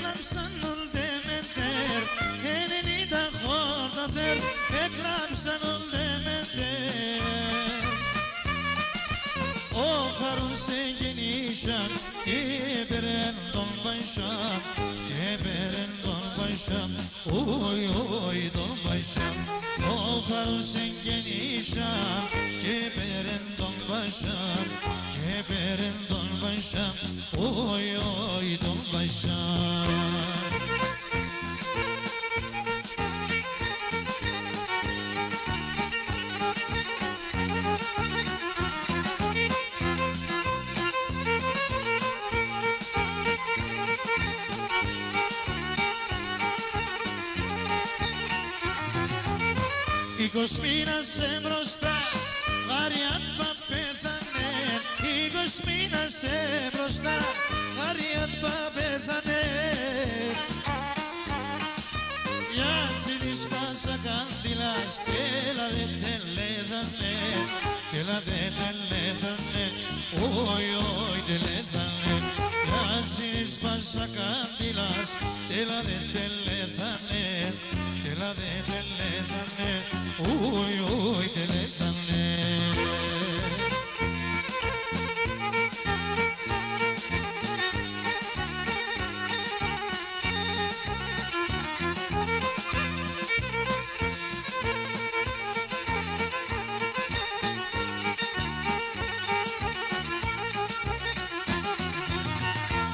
έκλαψαν όλτε μετέρ, 90 χρόνια τερ, έκλαψαν όλτε μετέρ. Ο χαρούς εγεννήσαν και πέραν τον Παϊσάμ, και πέραν τον Παϊσάμ, όι, όι τον Παϊσάμ. Ο χαρούς εγεννήσαν και πέραν τον Παϊσάμ, και πέραν τον Παϊσάμ, όι, όι τον Παϊσάμ. Εικοσμήνασε μπροστά, Χαριάπα πέθανε. Εικοσμήνασε μπροστά, Χαριάπα πέθανε. Γιατί της πάσα κάντιλας, τέλα δε τελέδανε, τέλα δε τελέδανε, όι, όι τελέδανε. Γιατί της πάσα κάντιλας, τέλα δε τελέδανε, τέλα δε τελέδανε, όι, όι τελέδανε.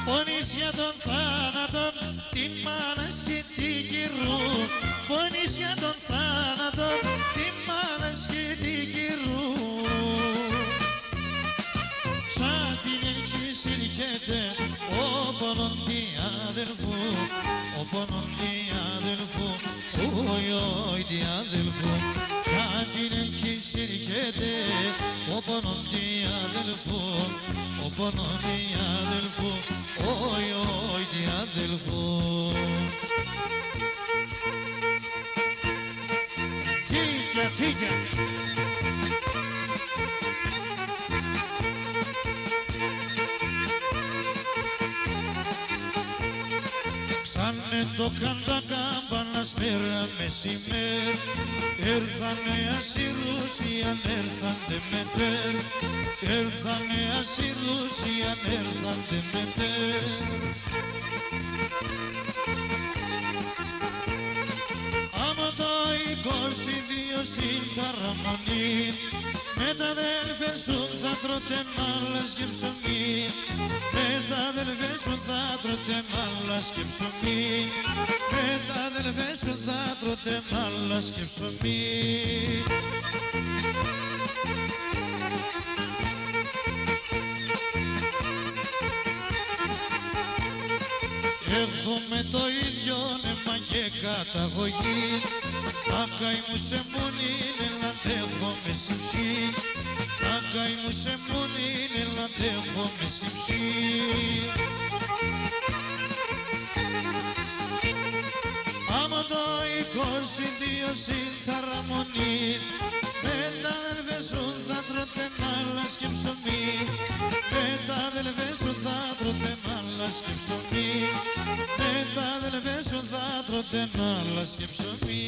Πονείς για τον θάνατον, την μάνας και την κυρού. Πονείς για τον θάνατον, την μάνας και την κυρού. Σαν την ελκύη συρκέται ο πονον τη αδελφού, ο πονον τη αδελφού, όι, όι τη αδελφού. Σαν την ελκύη συρκέται ο πονον τη αδελφού, ο πονον τη αδελφού, όι, όι τη αδελφού. Φύγε, φύγε. Ξάνε το κάντα κάμπανας μέρα μεσημέρ, έρθανε ασυρούσιαν, έρθαντε μετέρ, έρθανε ασυρούσιαν, έρθαντε μετέρ. Άμα το 22 στην Καραμονή, με τα αδέλφια σου θα τρώτε μάλας και ψωμί, με τα αδέλφια σου θα τρώτε μάλας και ψωμί, με τα αδέλφια σου θα τρώτε μάλας και ψωμί. Έχουμε το ίδιο νεύμα και καταγωγή, άκαη μου σε μουνήν, ελαντεύω με συμψή, άκαη μου σε μουνήν, ελαντεύω με συμψή. Άμα το 22 στην Καραμονή, με τα αδελφές σου θα τρώτε μάλας και ψωμί, με τα αδελφές σου θα τρώτε μάλας και ψωμί, με τα αδελφές σου θα τρώτε μάλας και ψωμί.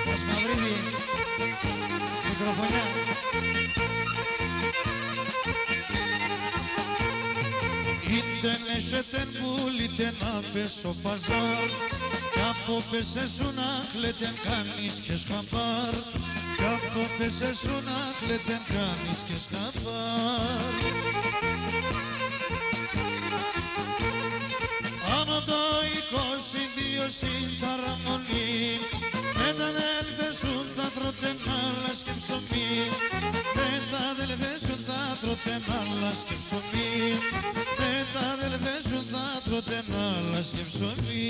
Πώς Μαυρίδη, μικροφωνιά. Είτε νέσετε πουλείτε να πες στο παζάρ, κι από πέσε σου να κλαίτεν κάνεις και σκαμπάρ, κι από πέσε σου να κλαίτεν κάνεις και σκαμπάρ. Άμα το 22 στην Καραμονή, με τα αδέλφια σου θα τρώτε μάλας και ψωμί, με τα αδέλφια σου θα τρώτε μάλας και ψωμί, με τα αδέλφια σου θα τρώτε μάλας και ψωμί.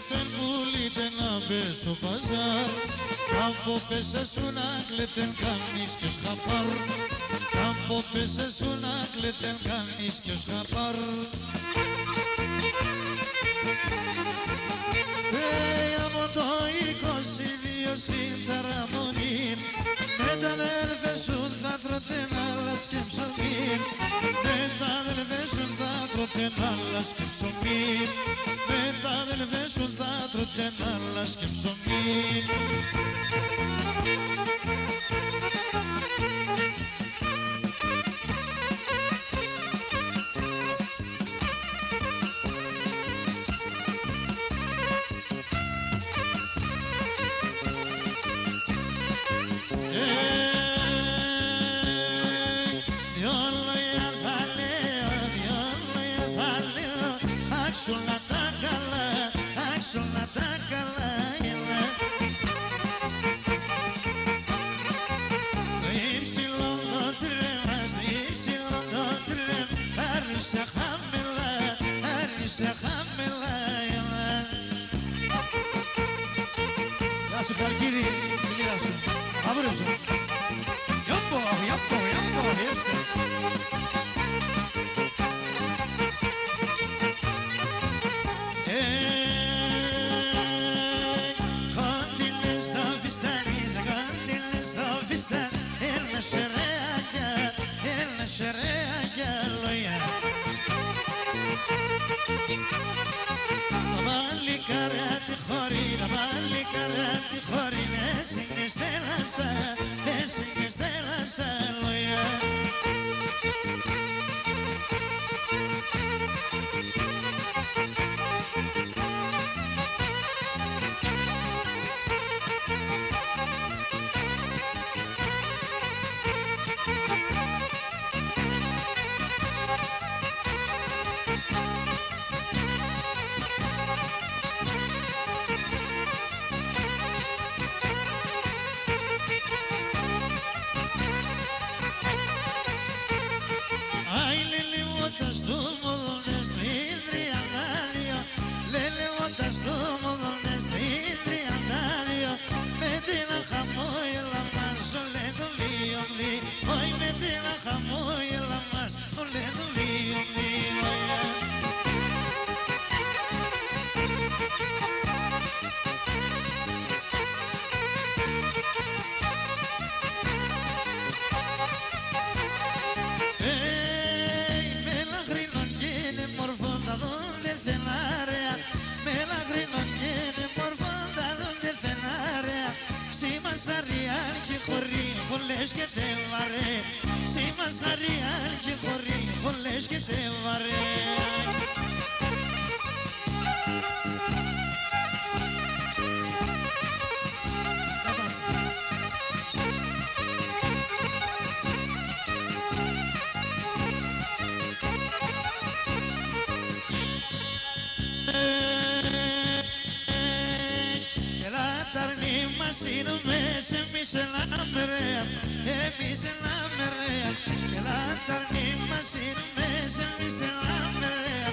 Δεν πουλείτε να πες στο παζάρ, κι από πέσε σου να κλαίτεν κάνεις και σκαπάρ, κι από πέσε σου να κλαίτεν κάνεις και σκαπάρ. Από το 22 στην Καραμονή, με τα αδελφές σου θα τρώτε άλλας και ψωμί, με τα αδελφές σου θα τρώτε άλλας και ψωμί. Σου Καλκίδη, τη μοίρα σου. Αύριο. Γιάμπο, γιάμπο, γιάμπο, ήρθε. Κόντινες στο πιστάνεις, κόντινες στο πιστάν, έλα σερεάκια, λόγια. Βάλει καράτη χωρί, βάλει καράτη χωρί, έσυγε στέλασα, λόγια. Ay, Lili, botas tú, modones de Indrianadio. Lili, botas tú, modones de Indrianadio. Mete la jamón y la más, ole do lío, lío. Hoy mete la jamón y la más, ole do lío, lío. Λες και τε βαρέ, σε μας χαριάν και χωρί, λες και τε βαρέ. Εμείς ελάμε μερέα, εμείς ελάμε μερέα. Ελάταρνοι μας είναι μέσα, εμείς ελάμε μερέα,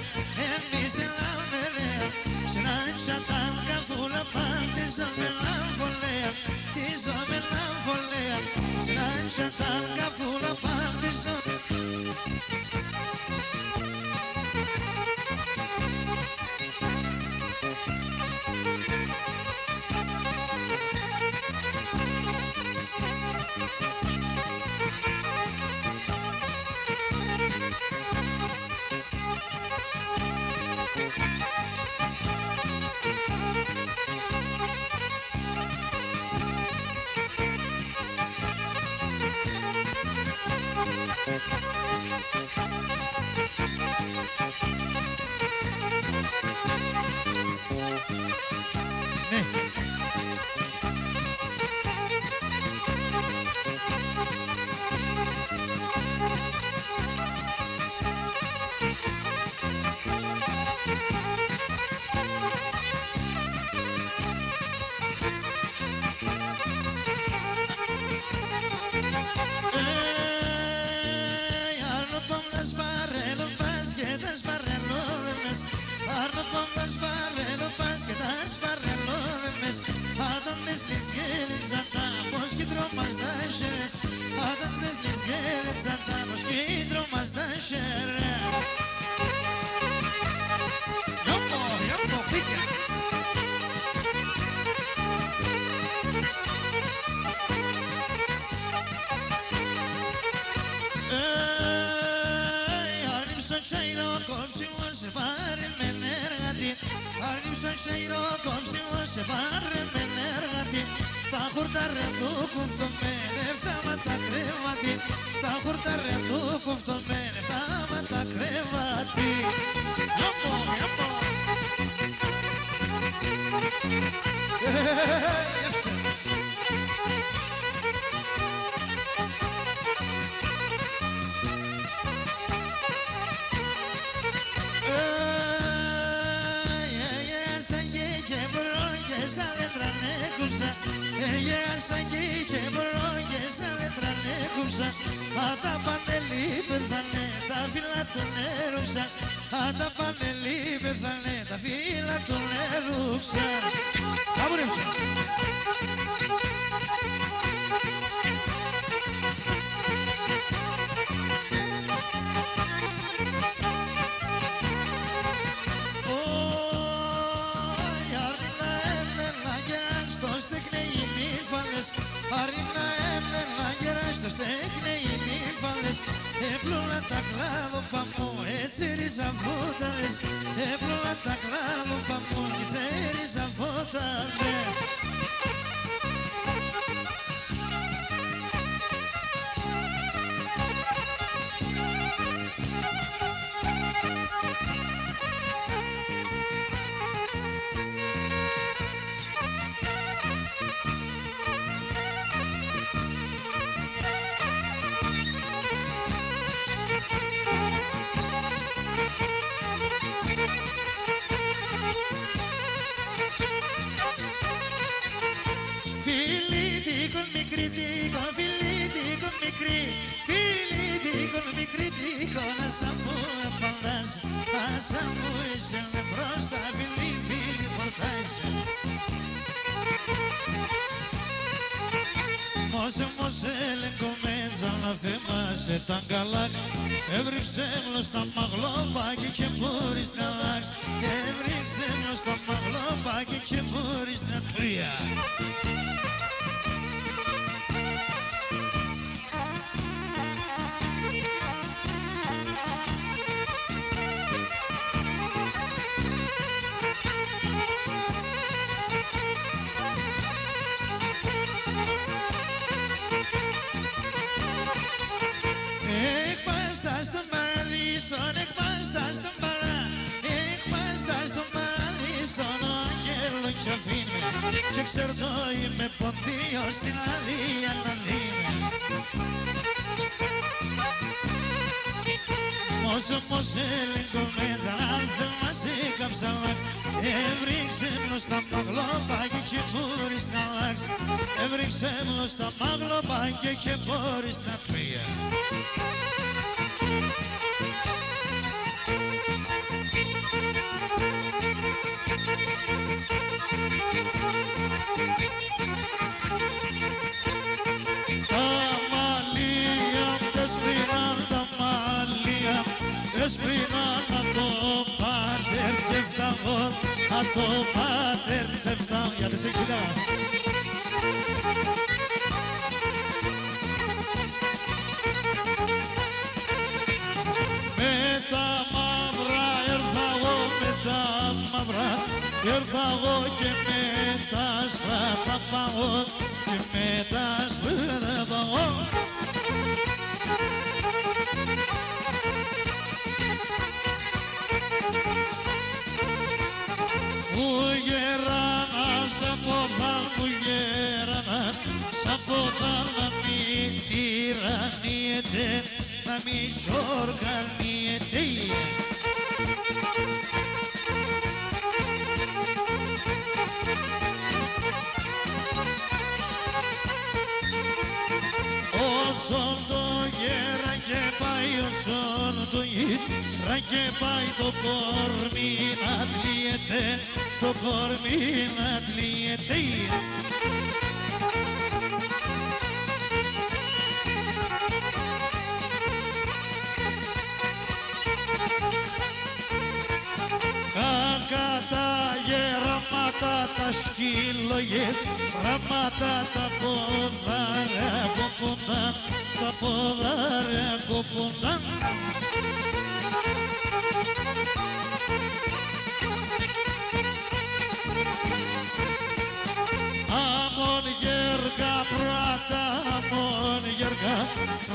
εμείς ελάμε μερέα. Συνάντησα τα καθούλα πάντη ζω με λαμβολέα, τη ζω με λαμβολέα. Συνάντησα τα καθούλα πάντη ζω. χορτάρια του κουφτωμένα, φτάματα κρεβάτι. Τα χορτάρια του κουφτωμένα, φτάματα κρεβάτι. Γιώπο, γιώπο. Γέρασα εκεί και μπρόγες σαν δέντρα νεκούψα. Τα πανελί πεθανε, τα φύλλα του νερούξα. Τα πανελί πεθανε, τα φύλλα του νερούξα. Καβουρέψα. Αρινά έμενα γεράστο στέκνε οι νύφαλες. Έπλωνα τα κλάδο παμώ, έτσι ριζαβότανες. Έπλωνα τα κλάδο παμώ, έτσι ριζαβότανες. Φιλίτικον μικρή τίκον, φιλίτικον μικρή, φιλίτικον μικρή τίκον, άσα μου απαλλάσσε, άσα μου είσαι νεφρός, τα φιλί, φιλί φορτάισε. Μόσε λεγκομέντζα να θέμασε τα γκαλάκ, έβριξε μλο στα μαγλόπακι και μπορείς να αλλάξ, έβριξε μλο στα μαγλόπακι και μπορείς να τρία. Και ξέρτω είμαι ποντίος στην αλήθεια να δίνει. Μόσε λεγκομέντρα αν δεν μας έκαψα. Έβριξε μλο στα μαγλόπακι και μπορείς να αλλάξει. Έβριξε μλο στα μαγλόπακι και μπορείς να τρία. Έσπριναν από το πάτερ και φταγόν, από το πάτερ και φταγόν. Για τη συγκριτά. Με τα μαύρα έρθα εγώ, με τα μαύρα έρθα εγώ και με τα άσπρα θα πάω και με τα άσπρα θα πάω. να μην τυραννιέται, να μην σοργανιέται. Όσον το γέρα και πάει, όσον το γέρα και πάει, το κορμί να τλιέται, το κορμί να τλιέται. Κακά τα γεράματα, τα σκύλογες, γραμμάτα τα ποδάρια κοπούνταν, τα ποδάρια κοπούνταν. Αμον γέργα γεργά,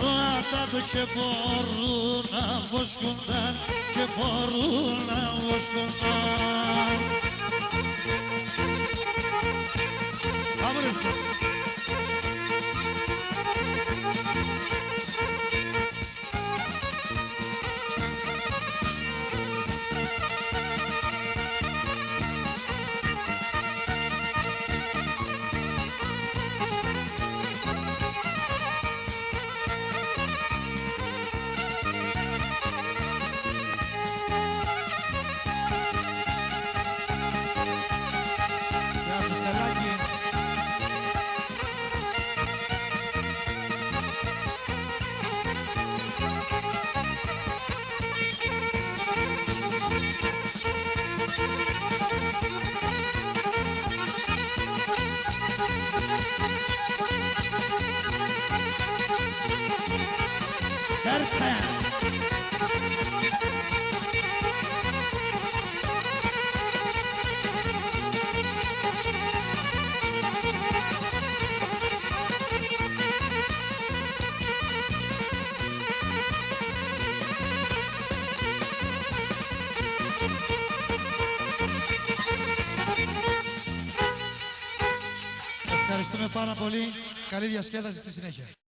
ρώτα το και μπορούν να βοσκούνταν, και μπορούν να βοσκούνταν. Άμρεψε. Ευχαριστούμε πάρα πολύ. Καλή διασκέδαση στη συνέχεια.